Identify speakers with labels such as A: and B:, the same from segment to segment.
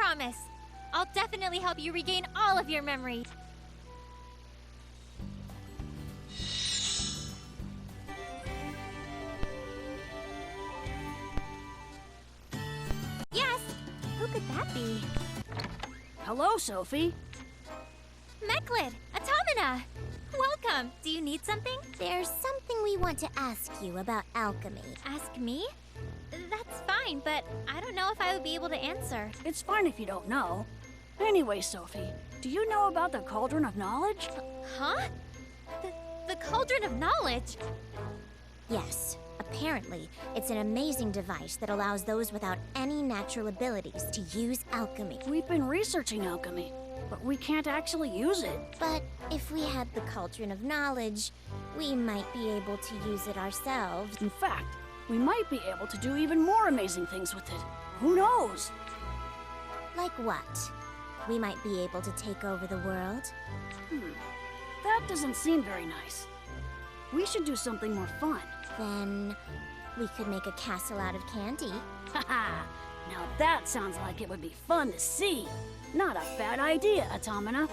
A: promise. I'll definitely help you regain all of your memories. Yes! Who could that be?
B: Hello, Sophie.
A: Mechlid! Automata! Welcome! Do you need something?
C: There's something we want to ask you about alchemy.
A: Ask me? That's fine, but I don't know if I would be able to answer.
B: It's fine if you don't know. Anyway, Sophie, do you know about the Cauldron of Knowledge?
A: Huh? The Cauldron of Knowledge?
C: Yes. Apparently, it's an amazing device that allows those without any natural abilities to use alchemy.
B: We've been researching alchemy, but we can't actually use it.
C: But if we had the Cauldron of Knowledge, we might be able to use it ourselves.
B: In fact, we might be able to do even more amazing things with it. Who knows?
C: Like what? We might be able to take over the world?
B: That doesn't seem very nice. We should do something more fun.
C: Then we could make a castle out of candy.
B: Haha! Now that sounds like it would be fun to see. Not a bad idea, Automata.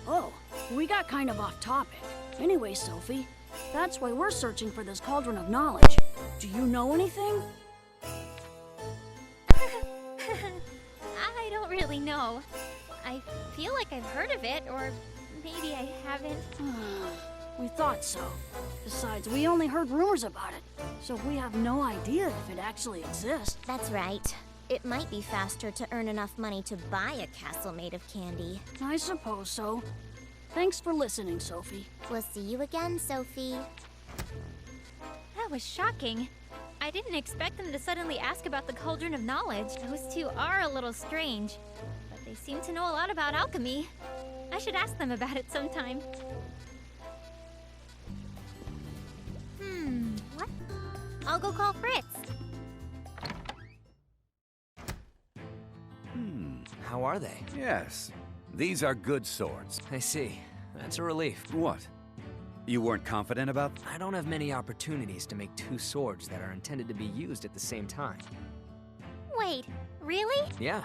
B: Oh, we got kind of off topic. Anyway, Sophie, that's why we're searching for this Cauldron of Knowledge. Do you know anything?
A: I don't really know. I feel like I've heard of it, or maybe I haven't.
B: We thought so. Besides, we only heard rumors about it, so we have no idea if it actually exists.
C: That's right. It might be faster to earn enough money to buy a castle made of candy.
B: I suppose so. Thanks for listening, Sophie.
C: We'll see you again, Sophie.
A: That was shocking. I didn't expect them to suddenly ask about the Cauldron of Knowledge. Those two are a little strange, but they seem to know a lot about alchemy. I should ask them about it sometime. What? I'll go call Fritz.
D: How are they?
E: Yes. These are good swords.
D: I see. That's a relief.
E: What? You weren't confident about?
D: I don't have many opportunities to make two swords that are intended to be used at the same time.
A: Wait, really?
D: Yeah.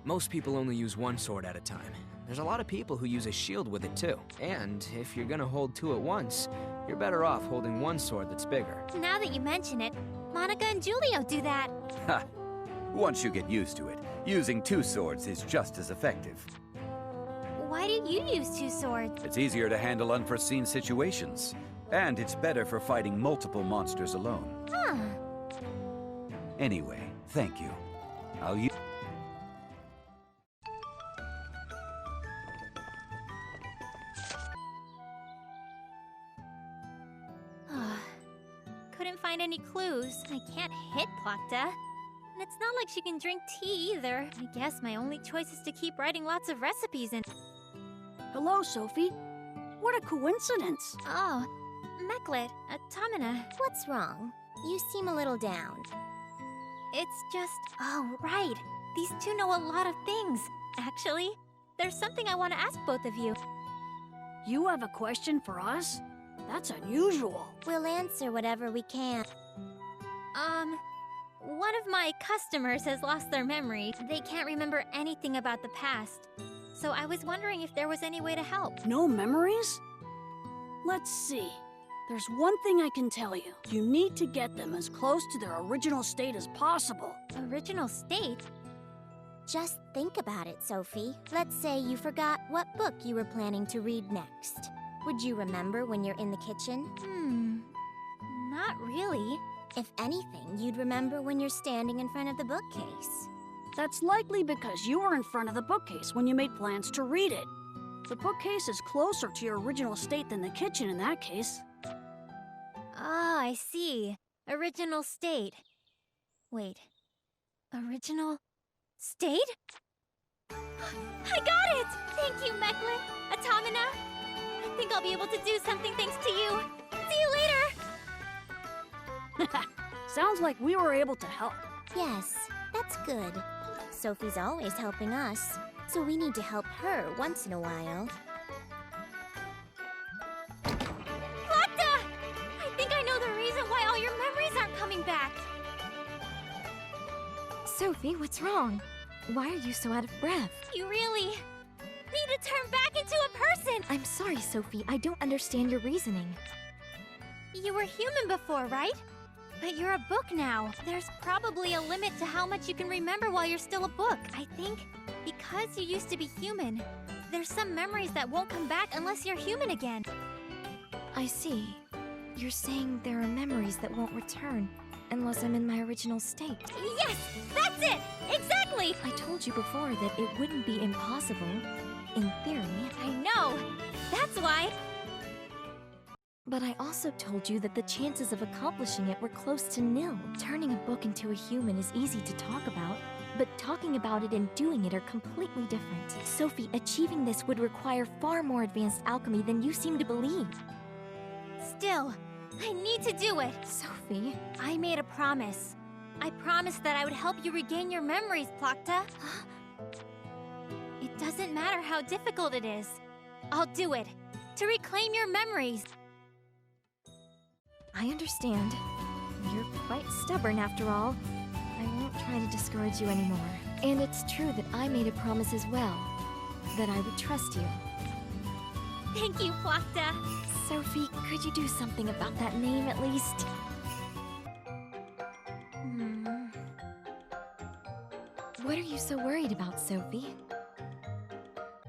D: Most people only use one sword at a time. There's a lot of people who use a shield with it too. And if you're gonna hold two at once, you're better off holding one sword that's bigger.
A: Now that you mention it, Monica and Julio do that.
E: Ha! Once you get used to it, using two swords is just as effective.
A: Why do you use two swords?
E: It's easier to handle unforeseen situations. And it's better for fighting multiple monsters alone.
A: Huh.
E: Anyway, thank you. I'll use...
A: Couldn't find any clues. I can't hit Plakta. And it's not like she can drink tea either. I guess my only choice is to keep writing lots of recipes and...
B: Hello, Sophie. What a coincidence.
A: Oh, Mechlid, Automata.
C: What's wrong? You seem a little down.
A: It's just... Oh, right. These two know a lot of things. Actually, there's something I want to ask both of you.
B: You have a question for us? That's unusual.
C: We'll answer whatever we can.
A: One of my customers has lost their memory. They can't remember anything about the past. So I was wondering if there was any way to help.
B: No memories? Let's see. There's one thing I can tell you. You need to get them as close to their original state as possible.
A: Original state?
C: Just think about it, Sophie. Let's say you forgot what book you were planning to read next. Would you remember when you're in the kitchen?
A: Not really.
C: If anything, you'd remember when you're standing in front of the bookcase.
B: That's likely because you were in front of the bookcase when you made plans to read it. The bookcase is closer to your original state than the kitchen in that case.
A: Ah, I see. Original state. Wait. Original state? I got it! Thank you, Mechlid. Automata. I think I'll be able to do something thanks to you. See you later!
B: Sounds like we were able to help.
C: Yes, that's good. Sophie's always helping us, so we need to help her once in a while.
A: Plakta! I think I know the reason why all your memories aren't coming back.
F: Sophie, what's wrong? Why are you so out of breath?
A: You really need to turn back into a person!
F: I'm sorry, Sophie. I don't understand your reasoning.
A: You were human before, right? But you're a book now. There's probably a limit to how much you can remember while you're still a book. I think because you used to be human, there's some memories that won't come back unless you're human again.
F: I see. You're saying there are memories that won't return unless I'm in my original state.
A: Yes! That's it! Exactly!
F: I told you before that it wouldn't be impossible, in theory.
A: I know! That's why...
F: But I also told you that the chances of accomplishing it were close to nil. Turning a book into a human is easy to talk about, but talking about it and doing it are completely different. Sophie, achieving this would require far more advanced alchemy than you seem to believe.
A: Still, I need to do it.
F: Sophie?
A: I made a promise. I promised that I would help you regain your memories, Plakta. It doesn't matter how difficult it is. I'll do it. To reclaim your memories.
F: I understand. You're quite stubborn after all. I won't try to discourage you anymore. And it's true that I made a promise as well. That I would trust you.
A: Thank you, Plakta.
F: Sophie, could you do something about that name at least? What are you so worried about, Sophie?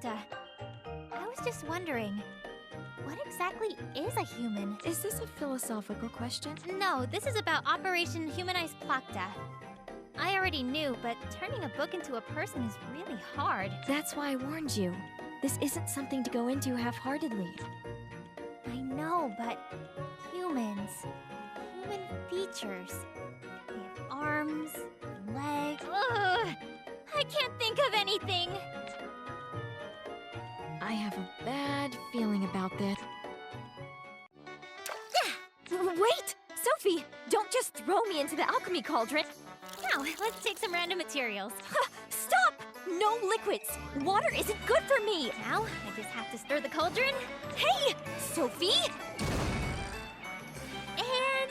A: I was just wondering, what exactly is a human?
F: Is this a philosophical question?
A: No, this is about Operation Humanize Plakta. I already knew, but turning a book into a person is really hard.
F: That's why I warned you. This isn't something to go into half-heartedly.
A: I know, but humans... human features... they have arms, legs... Ugh! I can't think of anything!
F: I have a bad feeling about this. Wait! Sophie! Don't just throw me into the alchemy cauldron!
A: Now, let's take some random materials.
F: Stop! No liquids! Water isn't good for me!
A: Now, I just have to stir the cauldron.
F: Hey! Sophie!
A: And...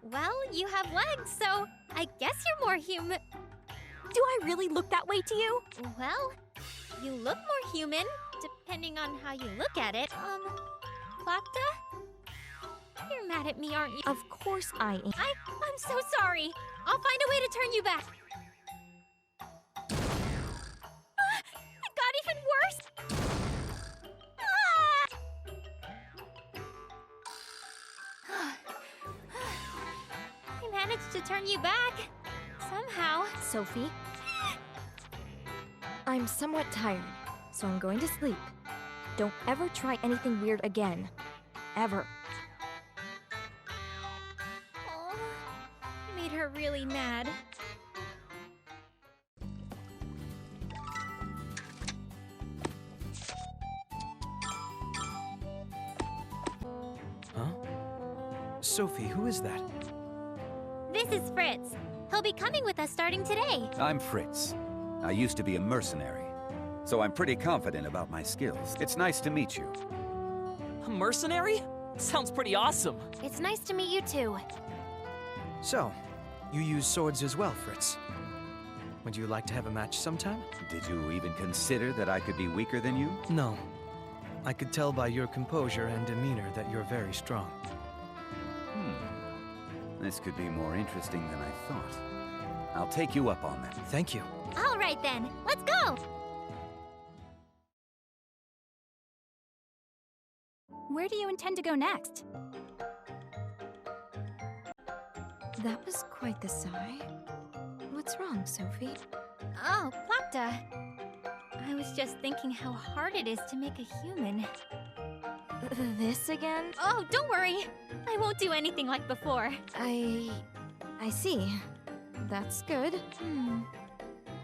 A: Well, you have legs, so I guess you're more human.
F: Do I really look that way to you?
A: Well, you look more human, depending on how you look at it. Plakta? You're mad at me, aren't you?
F: Of course I am.
A: I'm so sorry. I'll find a way to turn you back. It got even worse. I managed to turn you back. Somehow.
F: Sophie? I'm somewhat tired, so I'm going to sleep. Don't ever try anything weird again. Ever.
A: Oh, I made her really mad.
D: Huh? Sophie, who is that?
A: This is Fritz. He'll be coming with us starting today.
E: I'm Fritz. I used to be a mercenary, so I'm pretty confident about my skills. It's nice to meet you.
G: A mercenary? Sounds pretty awesome.
A: It's nice to meet you too.
D: So, you use swords as well, Fritz. Would you like to have a match sometime?
E: Did you even consider that I could be weaker than you?
D: No. I could tell by your composure and demeanor that you're very strong.
E: This could be more interesting than I thought. I'll take you up on that.
D: Thank you.
A: All right then, let's go!
F: Where do you intend to go next? That was quite the sigh. What's wrong, Sophie?
A: Oh, Plakta. I was just thinking how hard it is to make a human.
F: This again?
A: Oh, don't worry. I won't do anything like before.
F: I see. That's good.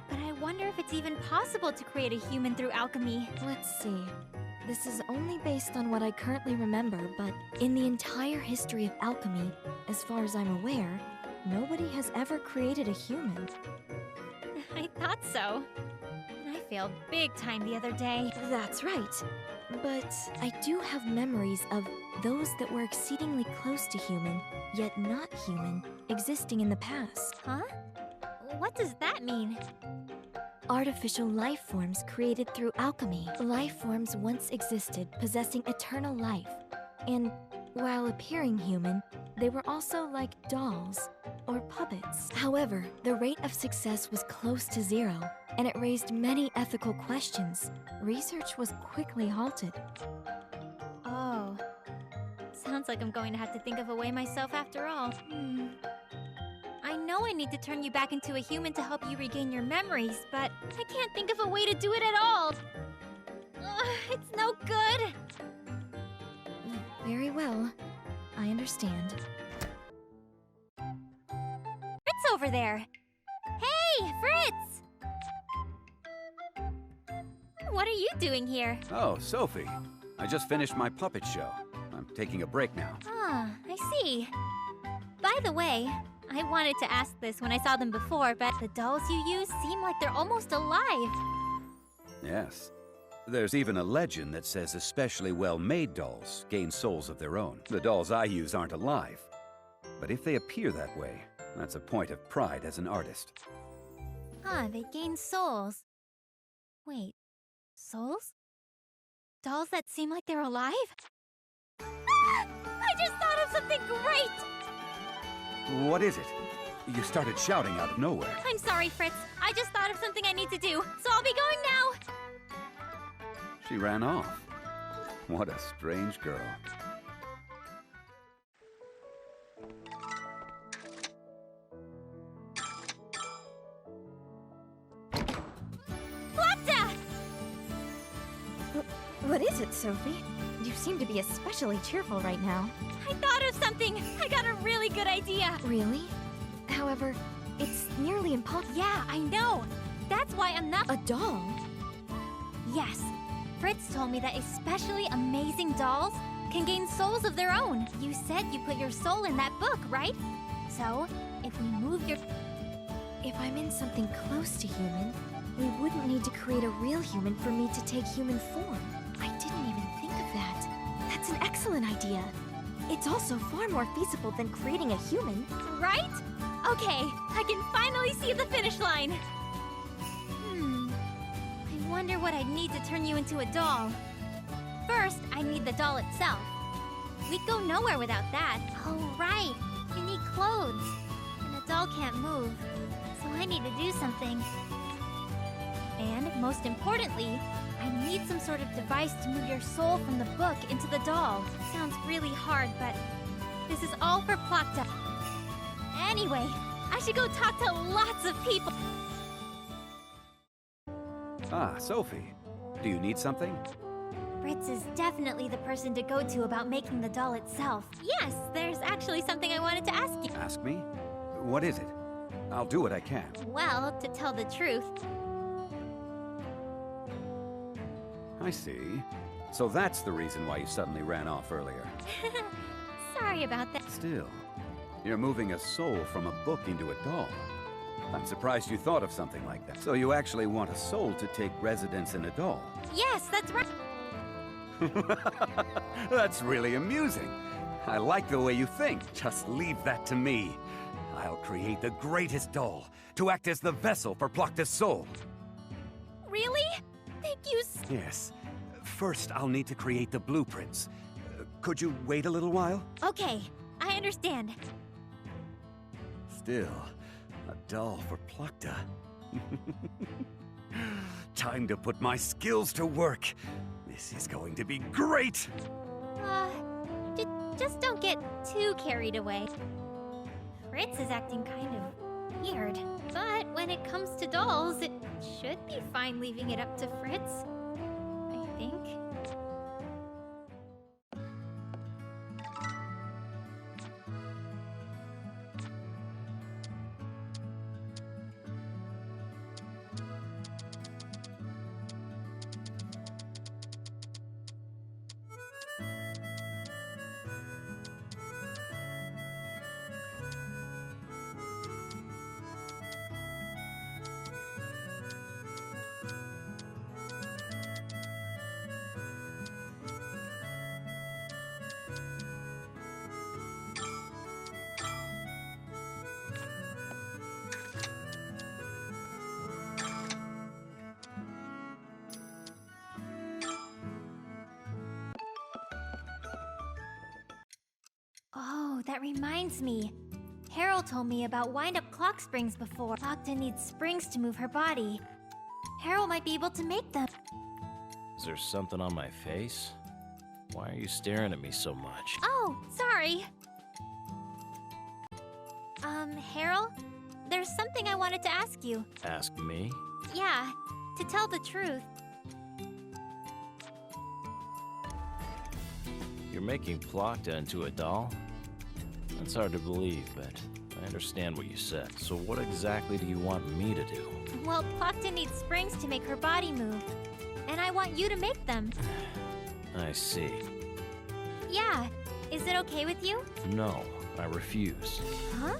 A: But I wonder if it's even possible to create a human through alchemy.
F: Let's see. This is only based on what I currently remember, but in the entire history of alchemy, as far as I'm aware, nobody has ever created a human.
A: I thought so. And I failed big time the other day.
F: That's right. But I do have memories of those that were exceedingly close to human, yet not human, existing in the past.
A: Huh? What does that mean?
F: Artificial life forms created through alchemy. Life forms once existed, possessing eternal life. And while appearing human, they were also like dolls or puppets. However, the rate of success was close to zero, and it raised many ethical questions. Research was quickly halted.
A: Oh. Sounds like I'm going to have to think of a way myself after all. I know I need to turn you back into a human to help you regain your memories, but I can't think of a way to do it at all. It's no good.
F: Very well. I understand.
A: Fritz over there. Hey, Fritz! What are you doing here?
E: Oh, Sophie. I just finished my puppet show. I'm taking a break now.
A: Ah, I see. By the way, I wanted to ask this when I saw them before, but the dolls you use seem like they're almost alive.
E: Yes. There's even a legend that says especially well-made dolls gain souls of their own. The dolls I use aren't alive. But if they appear that way, that's a point of pride as an artist.
A: Huh, they gain souls. Wait, souls? Dolls that seem like they're alive? Ah! I just thought of something great!
E: What is it? You started shouting out of nowhere.
A: I'm sorry, Fritz. I just thought of something I need to do, so I'll be going now!
E: She ran off. What a strange girl.
A: Plopta!
F: What is it, Sophie? You seem to be especially cheerful right now.
A: I thought of something! I got a really good idea!
F: Really? However, it's nearly impossible.
A: Yeah, I know! That's why I'm not—
F: A doll?
A: Yes. Fritz told me that especially amazing dolls can gain souls of their own. You said you put your soul in that book, right? So, if we move your—
F: If I'm in something close to human, we wouldn't need to create a real human for me to take human form. I didn't even think of that. That's an excellent idea. It's also far more feasible than creating a human.
A: Right? Okay, I can finally see the finish line. I wonder what I'd need to turn you into a doll. First, I need the doll itself. We'd go nowhere without that. Oh, right. You need clothes. And a doll can't move. So I need to do something. And, most importantly, I need some sort of device to move your soul from the book into the doll. Sounds really hard, but this is all for Plopta. Anyway, I should go talk to lots of people.
E: Ah, Sophie. Do you need something?
A: Fritz is definitely the person to go to about making the doll itself. Yes, there's actually something I wanted to ask you.
E: Ask me? What is it? I'll do what I can.
A: Well, to tell the truth,
E: I see. So that's the reason why you suddenly ran off earlier.
A: sorry about that.
E: Still, you're moving a soul from a book into a doll. I'm surprised you thought of something like that. So you actually want a soul to take residence in a doll?
A: Yes, that's right.
E: That's really amusing. I like the way you think. Just leave that to me. I'll create the greatest doll to act as the vessel for Plopta's soul.
A: Really? Thank you
E: Yes. First, I'll need to create the blueprints. Could you wait a little while?
A: Okay, I understand.
E: Still, a doll for Plopta. Time to put my skills to work. This is going to be great!
A: Just don't get too carried away. Fritz is acting kind of weird. But when it comes to dolls, it should be fine leaving it up to Fritz. I think. Oh, that reminds me. Harold told me about wind-up clock springs before. Lockton needs springs to move her body. Harold might be able to make them.
H: Is there something on my face? Why are you staring at me so much?
A: Oh, sorry. Harold? There's something I wanted to ask you.
H: Ask me?
A: Yeah, to tell the truth.
H: You're making Plokta into a doll? That's hard to believe, but I understand what you said. So what exactly do you want me to do?
A: Well, Plokta needs springs to make her body move. And I want you to make them.
H: I see.
A: Yeah. Is it okay with you?
H: No, I refuse.
A: Huh?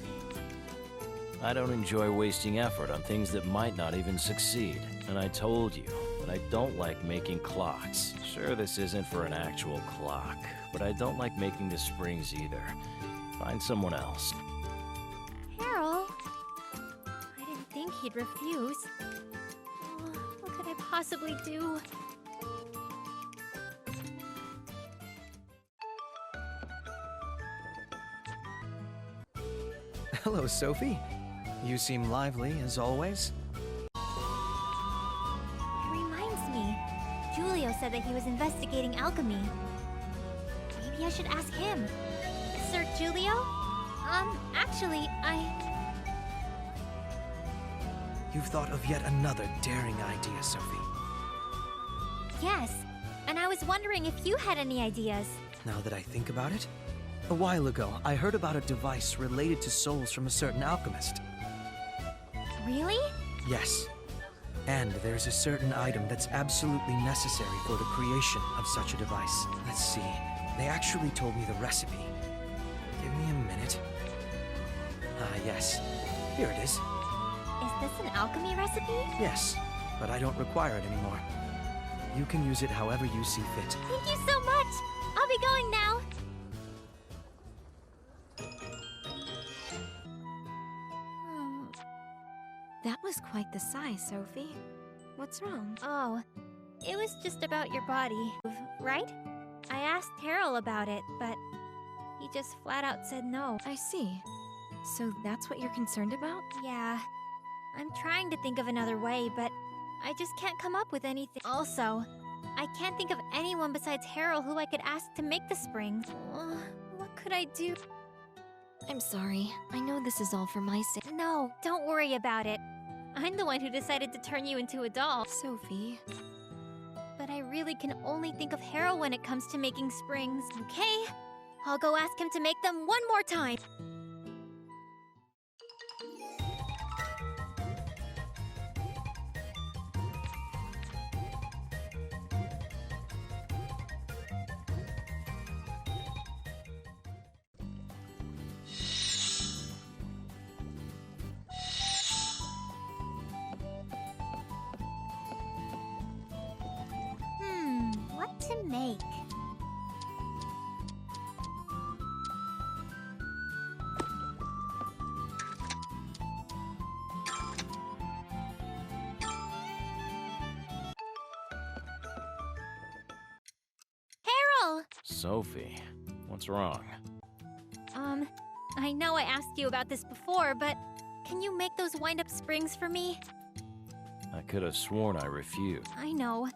H: I don't enjoy wasting effort on things that might not even succeed. And I told you that I don't like making clocks. Sure, this isn't for an actual clock, but I don't like making the springs either. Find someone else.
A: Harold? I didn't think he'd refuse. Oh, what could I possibly do?
I: Hello, Sophie. You seem lively, as always.
A: It reminds me. Julio said that he was investigating alchemy. Maybe I should ask him. Sir Julio? Actually,
I: You've thought of yet another daring idea, Sophie.
A: Yes. And I was wondering if you had any ideas.
I: Now that I think about it, a while ago, I heard about a device related to souls from a certain alchemist.
A: Really?
I: Yes. And there's a certain item that's absolutely necessary for the creation of such a device. Let's see. They actually told me the recipe. Give me a minute. Ah, yes. Here it is.
A: Is this an alchemy recipe?
I: Yes, but I don't require it anymore. You can use it however you see fit.
A: Thank you so much! I'll be going now!
F: That was quite the sigh, Sophie. What's wrong?
A: Oh, it was just about your body, right? I asked Harold about it, but he just flat out said no.
F: I see. So that's what you're concerned about?
A: Yeah, I'm trying to think of another way, but I just can't come up with anything. Also, I can't think of anyone besides Harold who I could ask to make the springs. What could I do?
F: I'm sorry. I know this is all for my sake.
A: No, don't worry about it. I'm the one who decided to turn you into a doll.
F: Sophie.
A: But I really can only think of Harold when it comes to making springs. Okay, I'll go ask him to make them one more time. What to make? Harold!
H: Sophie, what's wrong?
A: I know I asked you about this before, but can you make those wind-up springs for me?
H: I could have sworn I refused.
A: I know,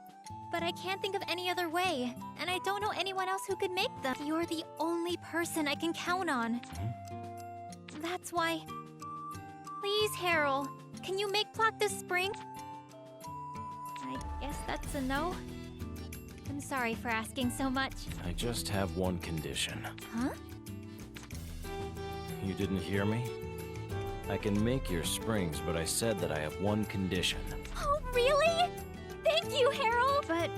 A: but I can't think of any other way, and I don't know anyone else who could make them. You're the only person I can count on. That's why... Please, Harold, can you make Plokta's spring? I guess that's a no. I'm sorry for asking so much.
H: I just have one condition.
A: Huh?
H: You didn't hear me? I can make your springs, but I said that I have one condition.
A: Oh, really? Thank you, Harold! But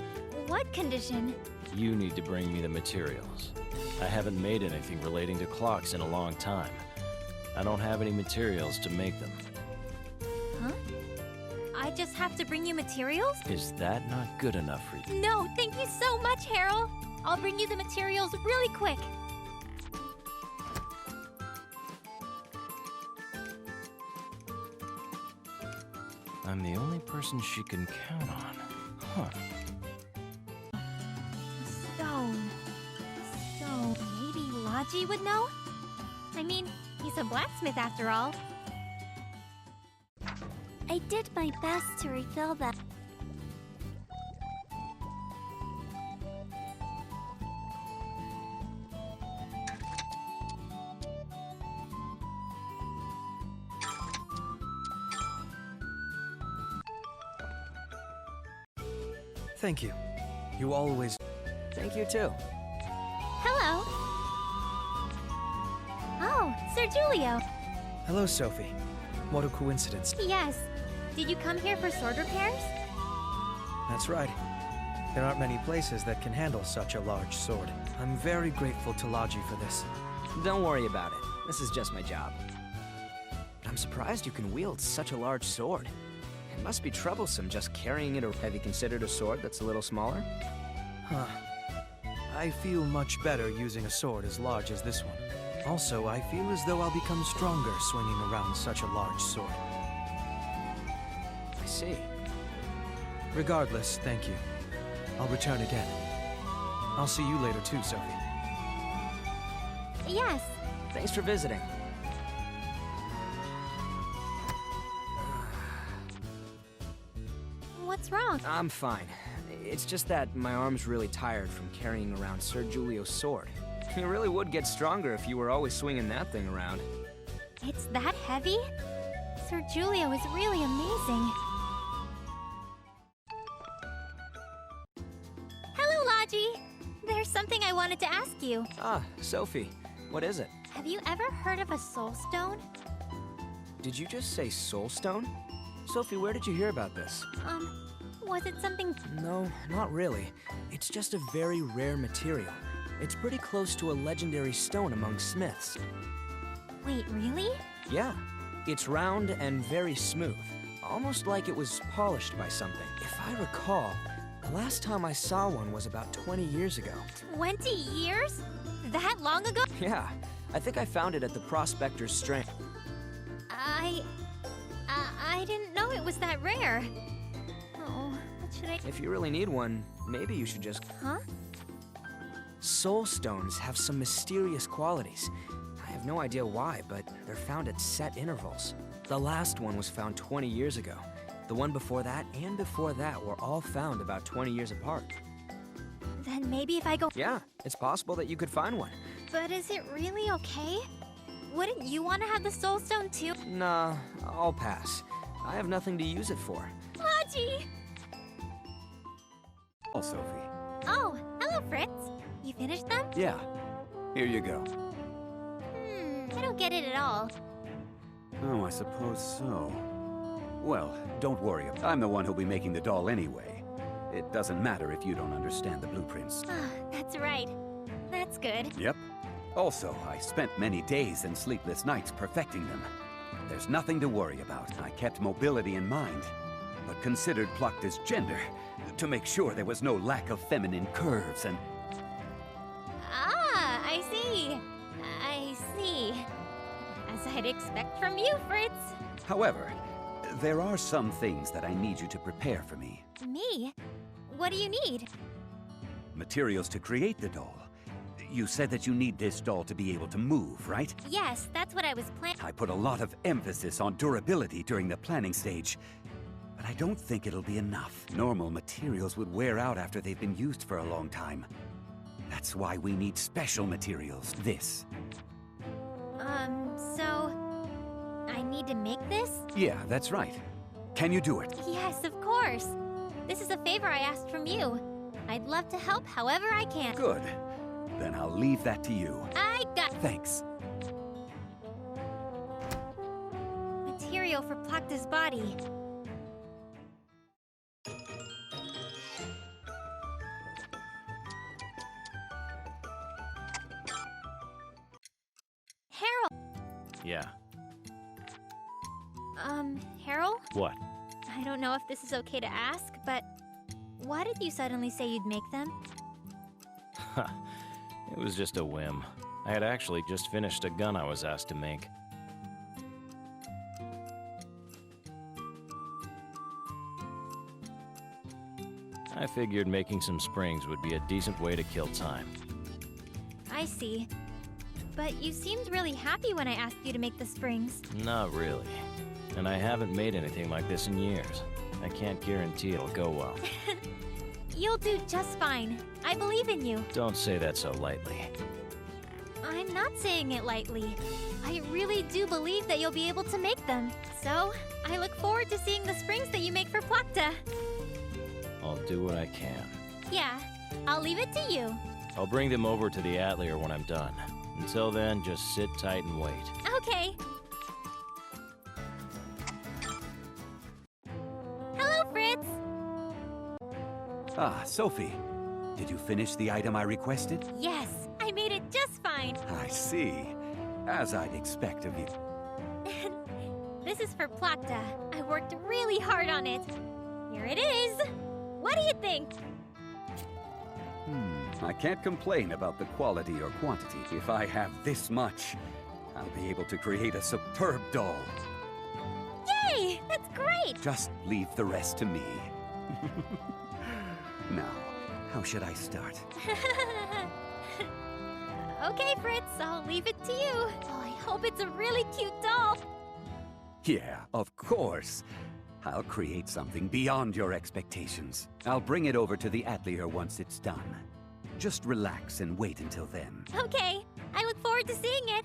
A: what condition?
H: You need to bring me the materials. I haven't made anything relating to clocks in a long time. I don't have any materials to make them.
A: Huh? I just have to bring you materials?
H: Is that not good enough for you?
A: No, thank you so much, Harold! I'll bring you the materials really quick.
H: I'm the only person she can count on. Huh.
A: Stone. Maybe Logi would know? I mean, he's a blacksmith after all.
F: I did my best to refill that.
I: Thank you. You always...
D: Thank you too.
A: Hello. Oh, Sir Julio.
I: Hello, Sophie. What a coincidence.
A: Yes. Did you come here for sword repairs?
I: That's right. There aren't many places that can handle such a large sword. I'm very grateful to Logi for this.
D: Don't worry about it. This is just my job. But I'm surprised you can wield such a large sword. It must be troublesome just carrying it, or have you considered a sword that's a little smaller?
I: Huh. I feel much better using a sword as large as this one. Also, I feel as though I'll become stronger swinging around such a large sword.
D: I see.
I: Regardless, thank you. I'll return again. I'll see you later too, Sophie.
A: Yes.
D: Thanks for visiting.
A: What's wrong?
D: I'm fine. It's just that my arm's really tired from carrying around Sir Julio's sword. You really would get stronger if you were always swinging that thing around.
A: It's that heavy? Sir Julio is really amazing. Hello, Logi. There's something I wanted to ask you.
D: Ah, Sophie. What is it?
A: Have you ever heard of a soul stone?
D: Did you just say soul stone? Sophie, where did you hear about this?
A: Was it something...
D: No, not really. It's just a very rare material. It's pretty close to a legendary stone among smiths.
A: Wait, really?
D: Yeah. It's round and very smooth. Almost like it was polished by something. If I recall, the last time I saw one was about 20 years ago.
A: 20 years? That long ago?
D: Yeah. I think I found it at the Prospector's Strand.
A: I didn't know it was that rare. Oh, what should I...
D: If you really need one, maybe you should just...
A: Huh?
D: Soul stones have some mysterious qualities. I have no idea why, but they're found at set intervals. The last one was found 20 years ago. The one before that and before that were all found about 20 years apart.
A: Then maybe if I go...
D: Yeah, it's possible that you could find one.
A: But is it really okay? Wouldn't you want to have the soul stone too?
D: Nah, I'll pass. I have nothing to use it for.
A: Logi!
E: Oh, Sophie.
A: Oh, hello, Fritz. You finished them?
E: Yeah. Here you go.
A: I don't get it at all.
E: Oh, I suppose so. Well, don't worry. I'm the one who'll be making the doll anyway. It doesn't matter if you don't understand the blueprints.
A: That's right. That's good.
E: Yep. Also, I spent many days and sleepless nights perfecting them. There's nothing to worry about. I kept mobility in mind, but considered plucked as gender, to make sure there was no lack of feminine curves and...
A: Ah, I see. I see. As I'd expect from you, Fritz.
E: However, there are some things that I need you to prepare for me.
A: Me? What do you need?
E: Materials to create the doll. You said that you need this doll to be able to move, right?
A: Yes, that's what I was planning.
E: I put a lot of emphasis on durability during the planning stage, but I don't think it'll be enough. Normal materials would wear out after they've been used for a long time. That's why we need special materials. This.
A: So... I need to make this?
E: Yeah, that's right. Can you do it?
A: Yes, of course. This is a favor I asked from you. I'd love to help however I can.
E: Good. Then I'll leave that to you.
A: I got...
E: Thanks.
A: Material for Plakta's body. Harold!
H: Yeah.
A: Harold?
H: What?
A: I don't know if this is okay to ask, but why did you suddenly say you'd make them?
H: It was just a whim. I had actually just finished a gun I was asked to make. I figured making some springs would be a decent way to kill time.
A: I see. but you seemed really happy when I asked you to make the springs.
H: Not really. And I haven't made anything like this in years. I can't guarantee it'll go well.
A: You'll do just fine. I believe in you.
H: Don't say that so lightly.
A: I'm not saying it lightly. I really do believe that you'll be able to make them. So, I look forward to seeing the springs that you make for Plakta.
H: I'll do what I can.
A: Yeah, I'll leave it to you.
H: I'll bring them over to the atelier when I'm done. Until then, just sit tight and wait.
A: Okay. Hello, Fritz!
E: Ah, Sophie. Did you finish the item I requested?
A: Yes, I made it just fine.
E: I see. As I'd expect of you.
A: This is for Plakta. I worked really hard on it. Here it is. What do you think?
E: I can't complain about the quality or quantity. If I have this much, I'll be able to create a superb doll.
A: Yay! That's great!
E: Just leave the rest to me. Now, how should I start?
A: Okay, Fritz, I'll leave it to you. Oh, I hope it's a really cute doll.
E: Yeah, of course. I'll create something beyond your expectations. I'll bring it over to the atelier once it's done. Just relax and wait until then.
A: Okay, I look forward to seeing it.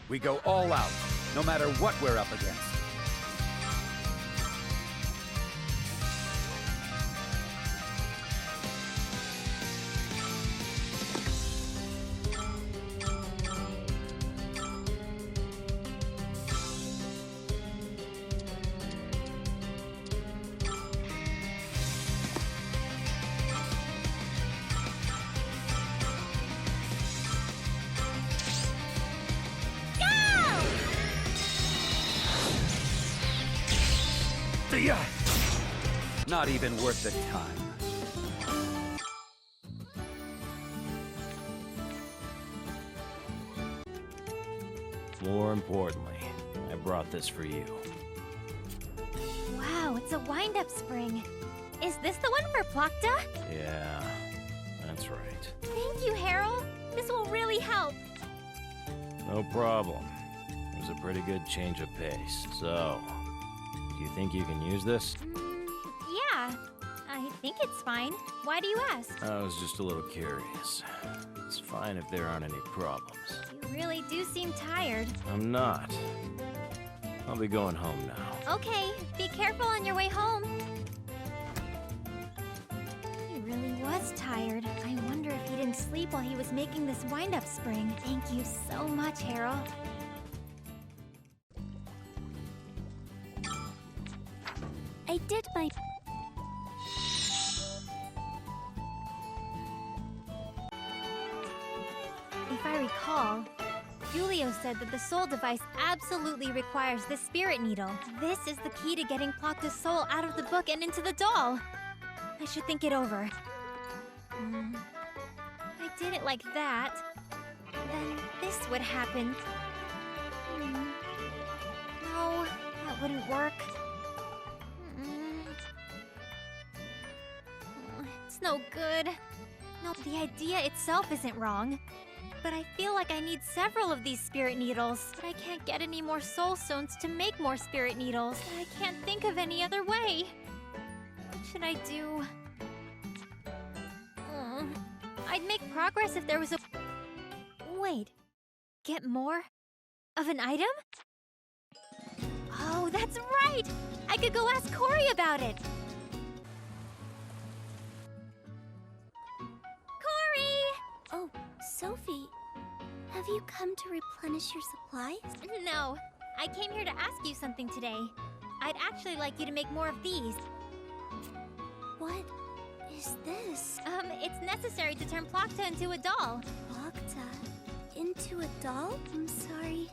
E: We go all out, no matter what we're up against. Not even worth the time.
H: More importantly, I brought this for you.
A: Wow, it's a wind-up spring. Is this the one for Plakta?
H: Yeah, that's right.
A: Thank you, Harold. This will really help.
H: No problem. It was a pretty good change of pace. So, do you think you can use this?
A: Yeah, I think it's fine. Why do you ask?
H: I was just a little curious. It's fine if there aren't any problems.
A: You really do seem tired.
H: I'm not. I'll be going home now.
A: Okay, be careful on your way home. He really was tired. I wonder if he didn't sleep while he was making this wind-up spring. Thank you so much, Harold.
C: I did my...
A: If I recall, Julio said that the soul device absolutely requires the spirit needle. This is the key to getting Plakta's soul out of the book and into the doll. I should think it over. I did it like that. Then this would happen. No, that wouldn't work. It's no good. No, the idea itself isn't wrong. But I feel like I need several of these spirit needles. But I can't get any more soul stones to make more spirit needles. I can't think of any other way. What should I do? I'd make progress if there was a... Wait. Get more? Of an item? Oh, that's right! I could go ask Corey about it! Corey!
C: Oh, Sophie, have you come to replenish your supplies?
A: No, I came here to ask you something today. I'd actually like you to make more of these.
C: What is this?
A: It's necessary to turn Plakta into a doll.
C: Plakta into a doll? I'm sorry.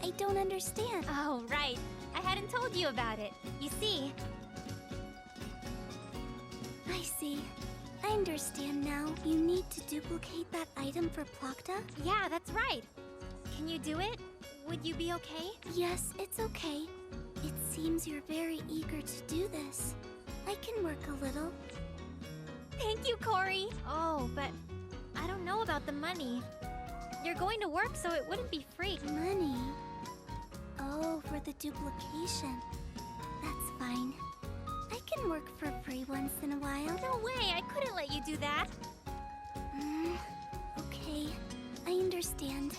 C: I don't understand.
A: Oh, right. I hadn't told you about it. You see...
C: I see. I understand now. You need to duplicate that item for Plokta?
A: Yeah, that's right. Can you do it? Would you be okay?
C: Yes, it's okay. It seems you're very eager to do this. I can work a little.
A: Thank you, Corey. Oh, but I don't know about the money. You're going to work, so it wouldn't be free.
C: Money? Oh, for the duplication. That's fine. I can work for free once in a while.
A: No way, I couldn't let you do that.
C: Okay, I understand.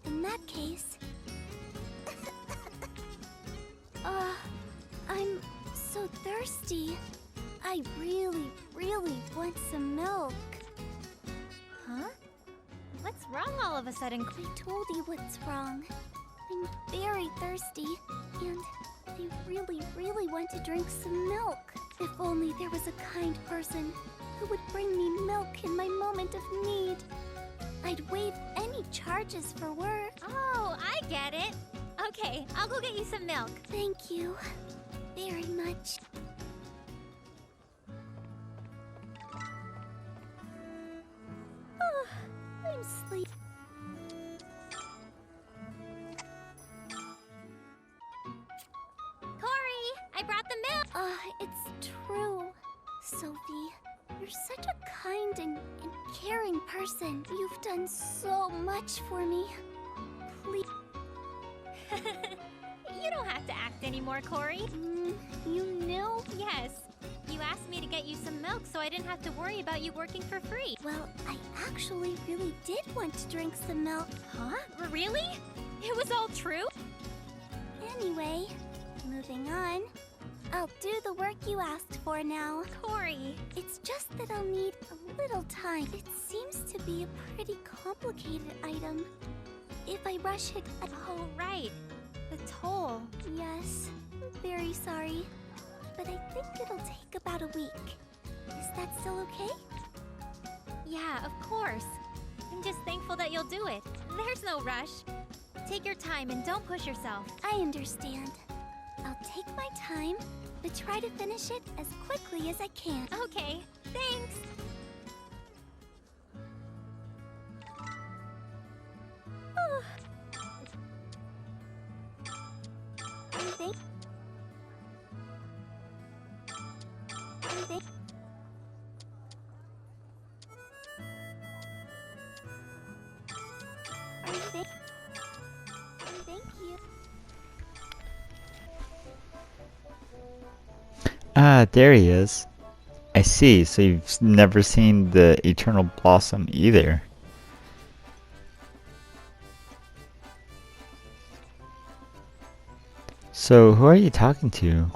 C: In that case... I'm so thirsty. I really, really want some milk.
A: Huh? What's wrong all of a sudden?
C: I told you what's wrong. I'm very thirsty, and I really, really want to drink some milk. If only there was a kind person who would bring me milk in my moment of need. I'd waive any charges for work.
A: Oh, I get it. Okay, I'll go get you some milk.
C: Thank you very much. I'm sleepy.
A: Corey, I brought the milk.
C: It's true. Sophie, you're such a kind and caring person. You've done so much for me. Please.
A: You don't have to act anymore, Corey.
C: You knew?
A: Yes. You asked me to get you some milk so I didn't have to worry about you working for free.
C: Well, I actually really did want to drink some milk.
A: Huh? Really? It was all true?
C: Anyway, moving on. I'll do the work you asked for now.
A: Corey.
C: It's just that I'll need a little time. It seems to be a pretty complicated item. If I rush it...
A: Oh, right. The toll.
C: Yes, I'm very sorry. But I think it'll take about a week. Is that still okay?
A: Yeah, of course. I'm just thankful that you'll do it. There's no rush. Take your time and don't push yourself.
C: I understand. I'll take my time, but try to finish it as quickly as I can.
A: Okay, thanks.
C: Thank you.
J: Ah, there he is. I see, so you've never seen the Eternal Blossom either. So, who are you talking to?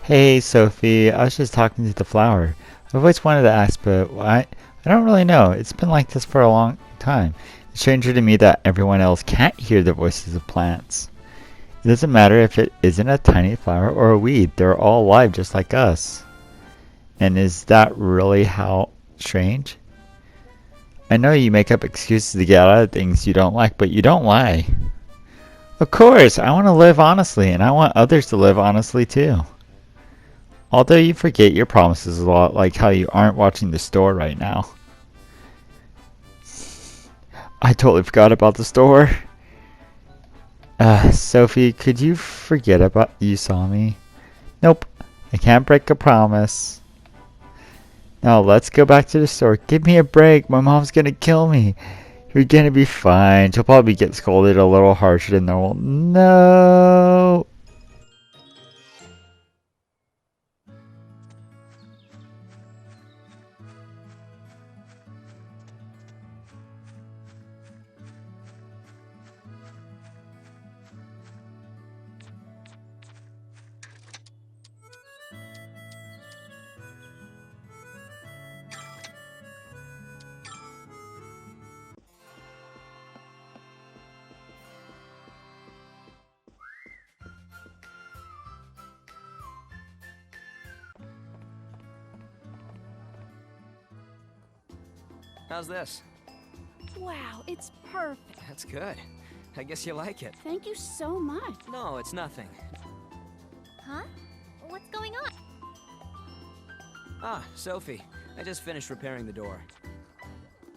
J: Hey, Sophie, I was just talking to the flower. I've always wanted to ask, but I don't really know. It's been like this for a long time. It's stranger to me that everyone else can't hear the voices of plants. It doesn't matter if it isn't a tiny flower or a weed. They're all alive just like us. And is that really how strange? I know you make up excuses to get out of things you don't like, but you don't lie. Of course, I want to live honestly, and I want others to live honestly too. Although you forget your promises a lot, like how you aren't watching the store right now. I totally forgot about the store. Sophie, could you forget about you saw me? Nope, I can't break a promise. Now let's go back to the store. Give me a break, my mom's gonna kill me. You're gonna be fine. She'll probably get scolded a little harsher than normal. No!
D: How's this?
B: Wow, it's perfect.
D: That's good. I guess you like it.
B: Thank you so much.
D: No, it's nothing.
A: Huh? What's going on?
D: Ah, Sophie. I just finished repairing the door.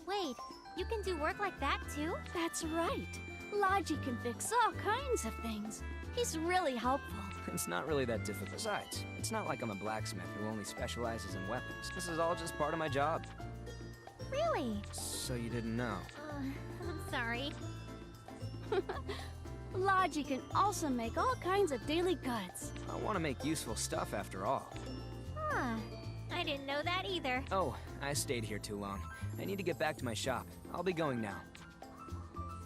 A: Wait, you can do work like that too?
B: That's right. Logi can fix all kinds of things. He's really helpful.
D: It's not really that difficult. Besides, it's not like I'm a blacksmith who only specializes in weapons. This is all just part of my job.
A: Really?
D: So you didn't know?
A: I'm sorry.
B: Logi can also make all kinds of daily goods.
D: I want to make useful stuff after all.
A: Huh. I didn't know that either.
D: Oh, I stayed here too long. I need to get back to my shop. I'll be going now.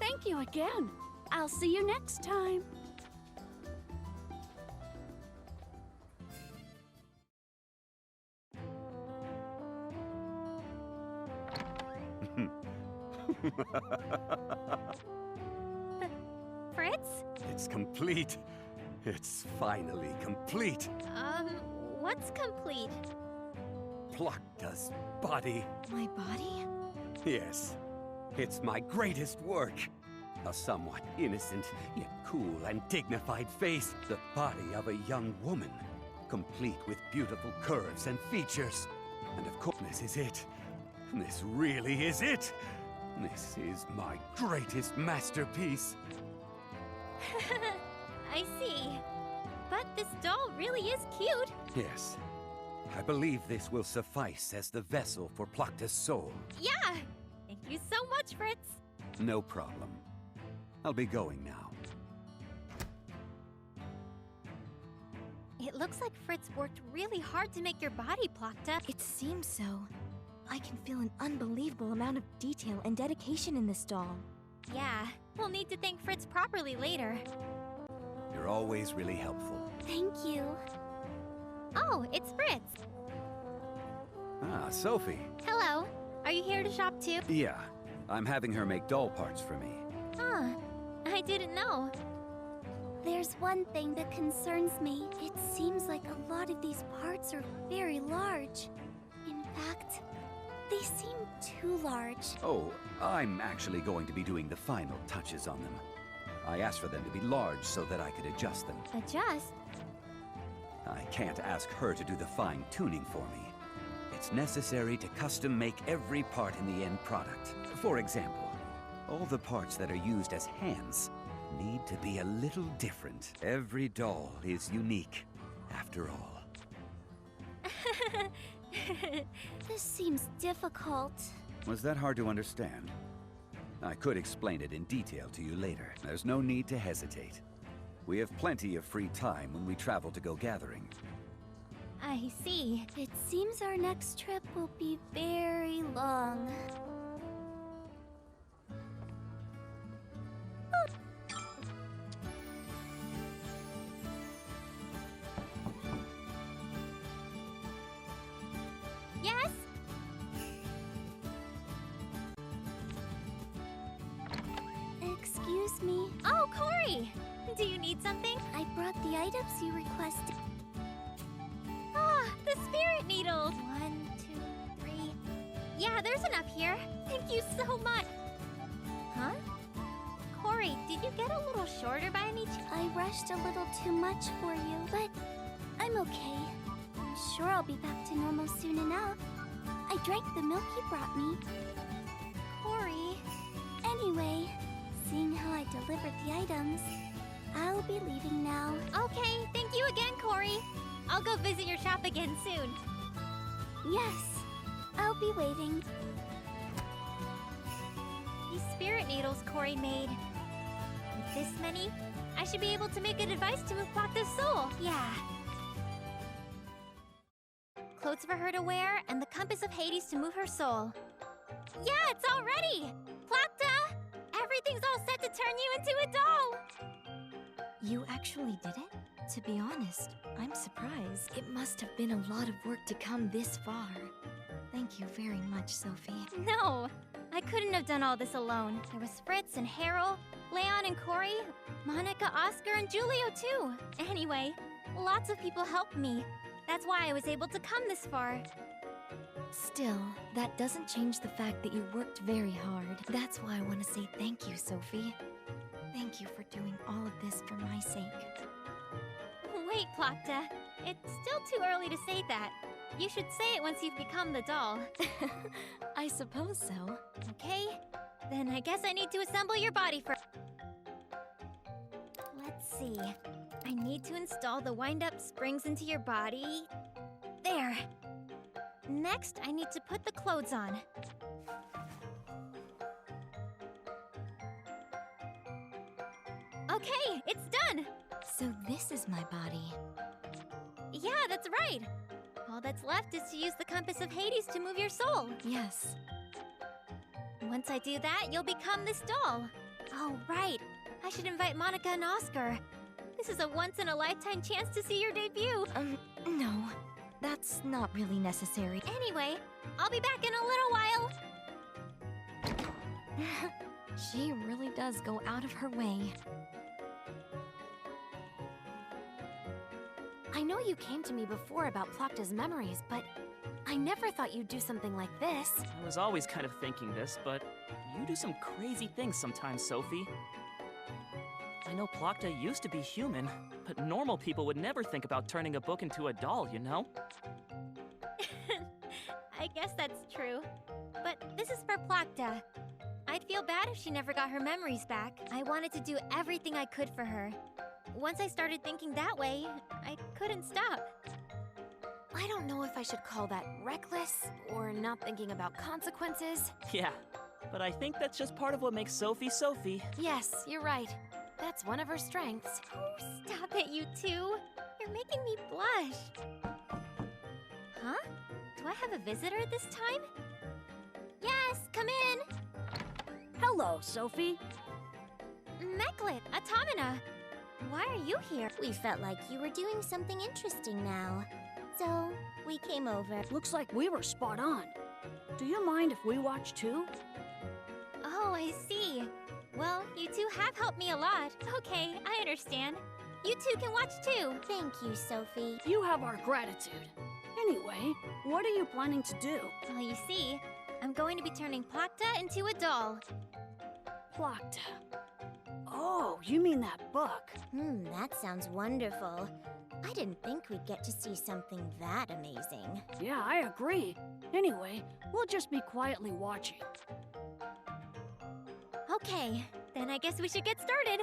B: Thank you again. I'll see you next time.
A: Fritz?
E: It's complete. It's finally complete.
A: What's complete?
E: Plakta's body.
F: My body?
E: Yes. It's my greatest work. A somewhat innocent, yet cool and dignified face. The body of a young woman, complete with beautiful curves and features. And of course, this is it. This really is it. This is my greatest masterpiece.
A: I see. But this doll really is cute.
E: Yes. I believe this will suffice as the vessel for Plakta's soul.
A: Yeah! Thank you so much, Fritz.
E: No problem. I'll be going now.
A: It looks like Fritz worked really hard to make your body, Plakta.
F: It seems so. I can feel an unbelievable amount of detail and dedication in this doll.
A: Yeah, we'll need to thank Fritz properly later.
E: You're always really helpful.
C: Thank you.
A: Oh, it's Fritz.
E: Ah, Sophie.
A: Hello. Are you here to shop too?
E: Yeah, I'm having her make doll parts for me.
A: Huh. I didn't know.
C: There's one thing that concerns me. It seems like a lot of these parts are very large. In fact, they seem too large.
E: Oh, I'm actually going to be doing the final touches on them. I asked for them to be large so that I could adjust them.
A: Adjust?
E: I can't ask her to do the fine-tuning for me. It's necessary to custom make every part in the end product. For example, all the parts that are used as hands need to be a little different. Every doll is unique, after all.
C: This seems difficult.
E: Was that hard to understand? I could explain it in detail to you later. There's no need to hesitate. We have plenty of free time when we travel to go gathering.
A: I see.
C: It seems our next trip will be very long.
A: Yes?
C: Excuse me.
A: Oh, Corey! Do you need something?
C: I brought the items you requested.
A: Ah, the spirit needles!
C: 1, 2, 3.
A: Yeah, there's enough here. Thank you so much. Huh? Corey, did you get a little shorter by any chance?
C: I rushed a little too much for you, but I'm okay. I'm sure I'll be back to normal soon enough. I drank the milk you brought me.
A: Corey.
C: Anyway, seeing how I delivered the items, I'll be leaving now.
A: Okay, thank you again, Corey. I'll go visit your shop again soon.
C: Yes, I'll be waiting.
A: These spirit needles Corey made. With this many, I should be able to make a device to move Plakta's soul. Yeah. Clothes for her to wear, and the compass of Hades to move her soul. Yeah, it's all ready! Plakta! Everything's all set to turn you into a doll!
F: You actually did it? To be honest, I'm surprised. It must have been a lot of work to come this far. Thank you very much, Sophie.
A: No, I couldn't have done all this alone. There was Fritz and Harold, Leon and Corey, Monica, Oscar, and Julio too. Anyway, lots of people helped me. That's why I was able to come this far.
F: Still, that doesn't change the fact that you worked very hard. That's why I want to say thank you, Sophie. Thank you for doing all of this for my sake.
A: Wait, Plakta. It's still too early to say that. You should say it once you've become the doll.
F: I suppose so.
A: Okay, then I guess I need to assemble your body first. Let's see. I need to install the wind-up springs into your body. There. Next, I need to put the clothes on. Okay, it's done!
F: So this is my body.
A: Yeah, that's right! All that's left is to use the compass of Hades to move your soul.
F: Yes.
A: Once I do that, you'll become this doll. Oh, right. I should invite Monica and Oscar. This is a once-in-a-lifetime chance to see your debut.
F: No. That's not really necessary.
A: Anyway, I'll be back in a little while.
F: She really does go out of her way. I know you came to me before about Plakta's memories, but I never thought you'd do something like this.
G: I was always kind of thinking this, but you do some crazy things sometimes, Sophie. I know Plakta used to be human, but normal people would never think about turning a book into a doll, you know?
A: I guess that's true. But this is for Plakta. I'd feel bad if she never got her memories back. I wanted to do everything I could for her. Once I started thinking that way, I couldn't stop.
F: I don't know if I should call that reckless or not thinking about consequences.
G: Yeah, but I think that's just part of what makes Sophie Sophie.
F: Yes, you're right. That's one of her strengths.
A: Oh, stop it, you two. You're making me blush. Huh? Do I have a visitor this time? Yes, come in.
B: Hello, Sophie.
A: Meklet, Automata. Why are you here?
C: We felt like you were doing something interesting now. So, we came over.
B: Looks like we were spot on. Do you mind if we watch too?
A: Oh, I see. Well, you two have helped me a lot. Okay, I understand. You two can watch too.
C: Thank you, Sophie.
B: You have our gratitude. Anyway, what are you planning to do?
A: Well, you see, I'm going to be turning Plakta into a doll.
B: Plakta. Oh, you mean that book?
C: That sounds wonderful. I didn't think we'd get to see something that amazing.
B: Yeah, I agree. Anyway, we'll just be quietly watching.
A: Okay, then I guess we should get started.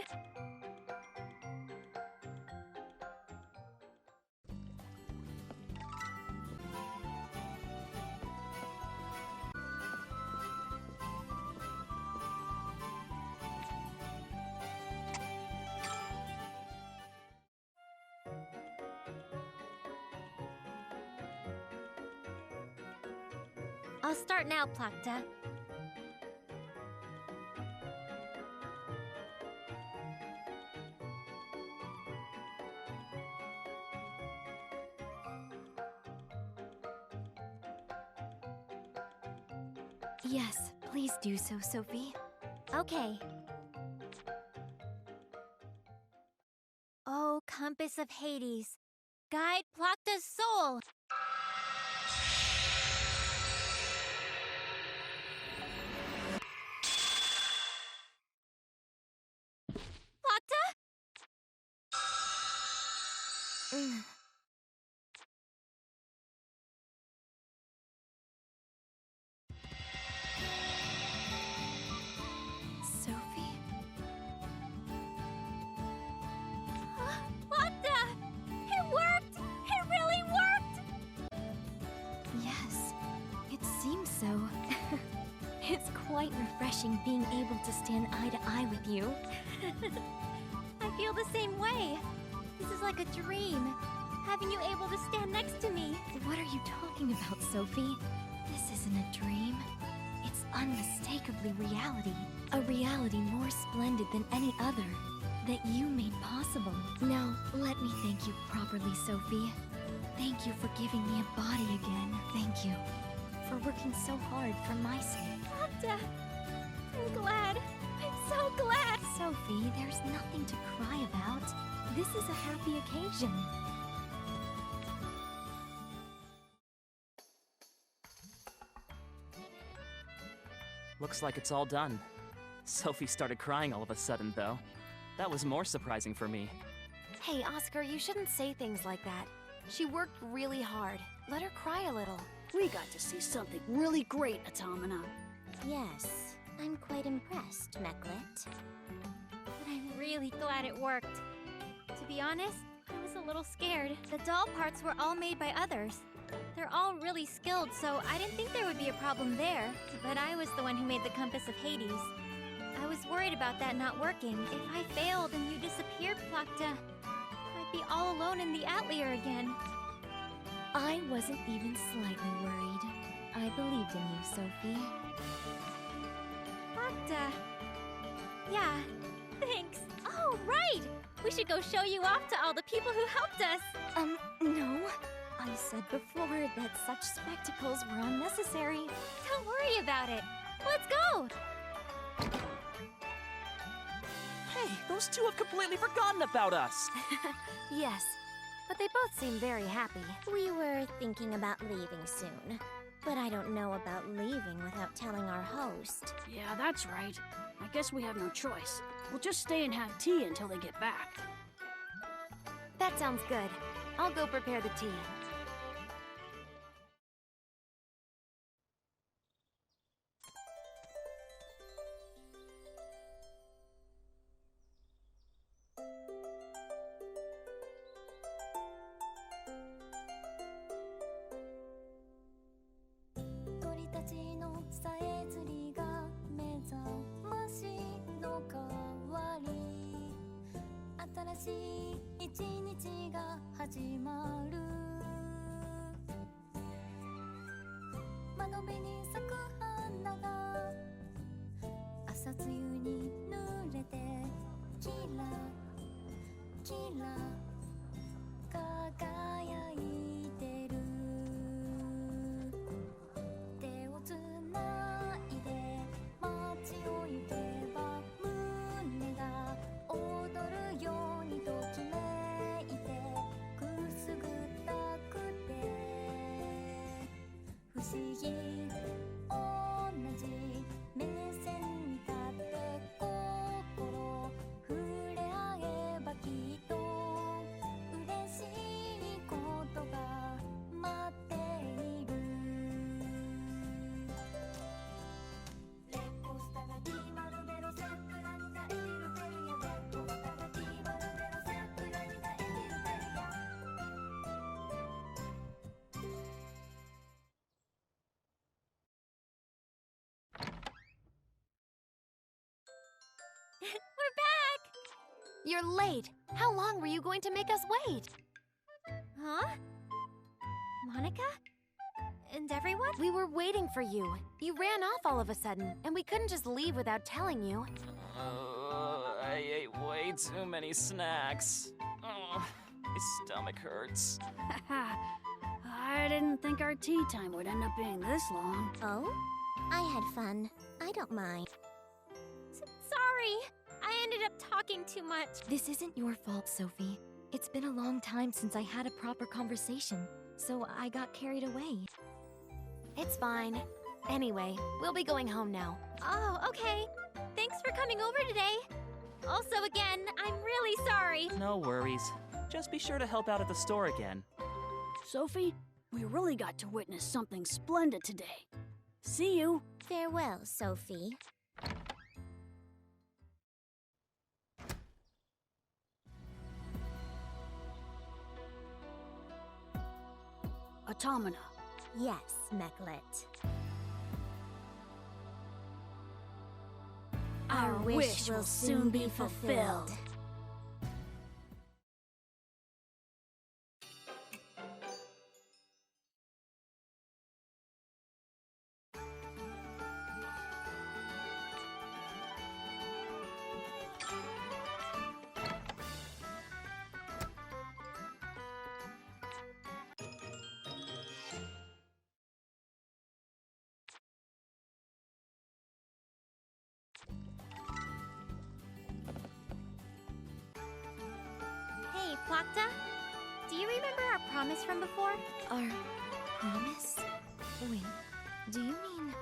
A: I'll start now, Plakta.
F: Yes, please do so, Sophie.
A: Okay. Oh, compass of Hades, guide Plakta's soul. Plakta?
F: Sophie?
A: Plakta! It worked! It really worked!
F: Yes, it seems so. It's quite refreshing being able to stand eye to eye with you.
A: I feel the same way. This is like a dream. Having you able to stand next to me.
F: What are you talking about, Sophie? This isn't a dream. It's unmistakably reality. A reality more splendid than any other that you made possible. Now, let me thank you properly, Sophie. Thank you for giving me a body again. Thank you for working so hard for my sake.
A: Plakta! I'm glad. I'm so glad.
F: Sophie, there's nothing to cry about. This is a happy occasion.
G: Looks like it's all done. Sophie started crying all of a sudden, though. That was more surprising for me.
F: Hey, Oscar, you shouldn't say things like that. She worked really hard. Let her cry a little.
B: We got to see something really great, Automata.
C: Yes, I'm quite impressed, Meklet.
A: But I'm really glad it worked. To be honest, I was a little scared. The doll parts were all made by others. They're all really skilled, so I didn't think there would be a problem there. But I was the one who made the Compass of Hades. I was worried about that not working. If I failed and you disappeared, Plakta, I'd be all alone in the atelier again.
F: I wasn't even slightly worried. I believed in you, Sophie.
A: Plakta. Yeah, thanks. Oh, right! We should go show you off to all the people who helped us.
F: No. I said before that such spectacles were unnecessary.
A: Don't worry about it. Let's go!
G: Hey, those two have completely forgotten about us!
F: Yes, but they both seem very happy.
C: We were thinking about leaving soon, but I don't know about leaving without telling our host.
B: Yeah, that's right. I guess we have no choice. We'll just stay and have tea until they get back.
F: That sounds good. I'll go prepare the tea.
A: We're back!
F: You're late. How long were you going to make us wait?
A: Huh? Monica? And everyone?
F: We were waiting for you. You ran off all of a sudden, and we couldn't just leave without telling you.
G: I ate way too many snacks. My stomach hurts.
B: I didn't think our tea time would end up being this long.
C: Oh? I had fun. I don't mind.
A: Sorry! I ended up talking too much.
F: This isn't your fault, Sophie. It's been a long time since I had a proper conversation, so I got carried away. It's fine. Anyway, we'll be going home now.
A: Oh, okay. Thanks for coming over today. Also, again, I'm really sorry.
G: No worries. Just be sure to help out at the store again.
B: Sophie, we really got to witness something splendid today. See you.
C: Farewell, Sophie.
B: Automata.
C: Yes, Meklet.
B: Our wish will soon be fulfilled.
A: Hey, Plakta? Do you remember our promise from before?
F: Our promise? Wait, do you mean...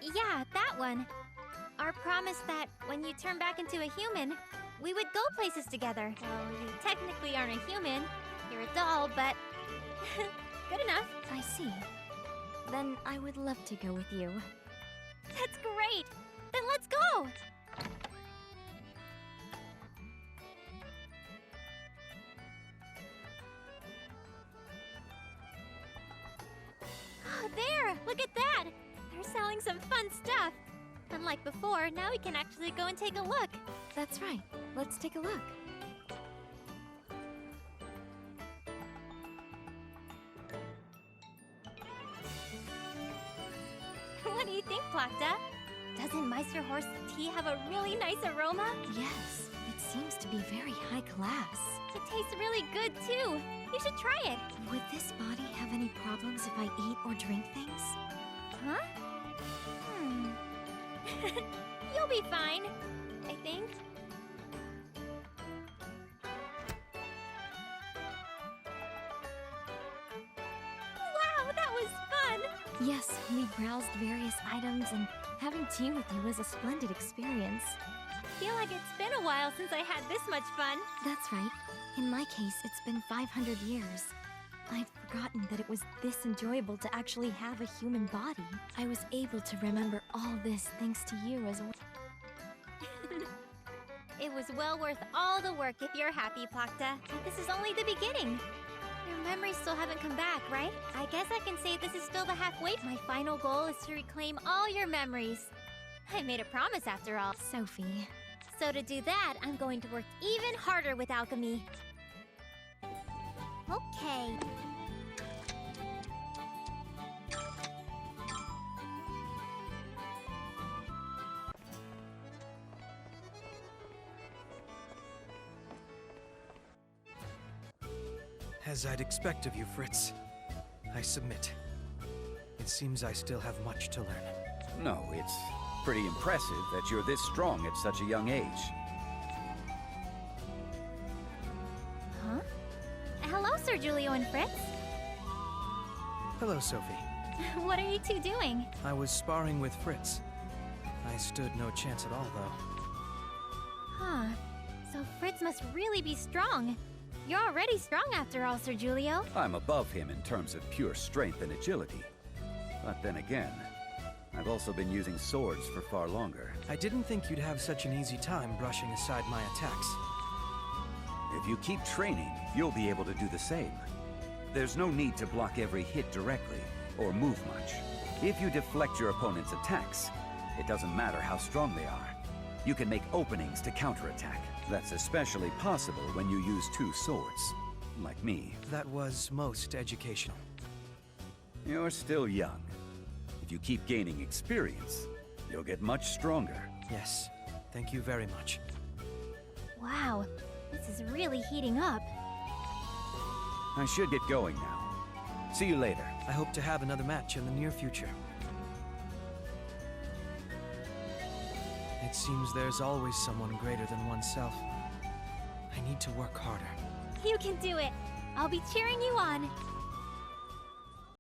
A: Yeah, that one. Our promise that when you turn back into a human, we would go places together. Well, you technically aren't a human, You're a doll, but good enough.
F: I see. Then I would love to go with you.
A: That's great. Then let's go. Oh, there! Look at that! They're selling some fun stuff. Unlike before, now we can actually go and take a look.
F: That's right. Let's take a look.
A: What do you think, Plakta? Doesn't Meister Horse tea have a really nice aroma?
F: Yes, it seems to be very high class.
A: It tastes really good, too. You should try it.
F: Would this body have any problems if I eat or drink things?
A: Huh? You'll be fine, I think. Wow, that was fun!
F: Yes, we browsed various items, and having tea with you was a splendid experience.
A: I feel like it's been a while since I had this much fun.
F: That's right. In my case, it's been 500 years. I'd forgotten that it was this enjoyable to actually have a human body. I was able to remember all this thanks to you as well.
A: It was well worth all the work if you're happy, Plakta. But this is only the beginning. Your memories still haven't come back, right? I guess I can say this is still the halfway. My final goal is to reclaim all your memories. I made a promise after all.
F: Sophie.
A: So to do that, I'm going to work even harder with alchemy. Okay.
I: As I'd expect of you, Fritz. I submit. It seems I still have much to learn.
E: No, it's pretty impressive that you're this strong at such a young age.
A: Huh? Hello, Sir Julio and Fritz.
I: Hello, Sophie.
A: What are you two doing?
I: I was sparring with Fritz. I stood no chance at all, though.
A: Huh. So Fritz must really be strong. You're already strong after all, Sir Julio.
E: I'm above him in terms of pure strength and agility. But then again, I've also been using swords for far longer.
I: I didn't think you'd have such an easy time brushing aside my attacks.
E: If you keep training, you'll be able to do the same. There's no need to block every hit directly, or move much. If you deflect your opponent's attacks, it doesn't matter how strong they are. You can make openings to counterattack. That's especially possible when you use two swords, like me.
I: That was most educational.
E: You're still young. If you keep gaining experience, you'll get much stronger.
I: Yes, thank you very much.
A: Wow, this is really heating up.
E: I should get going now. See you later.
I: I hope to have another match in the near future. It seems there's always someone greater than oneself. I need to work harder.
A: You can do it. I'll be cheering you on.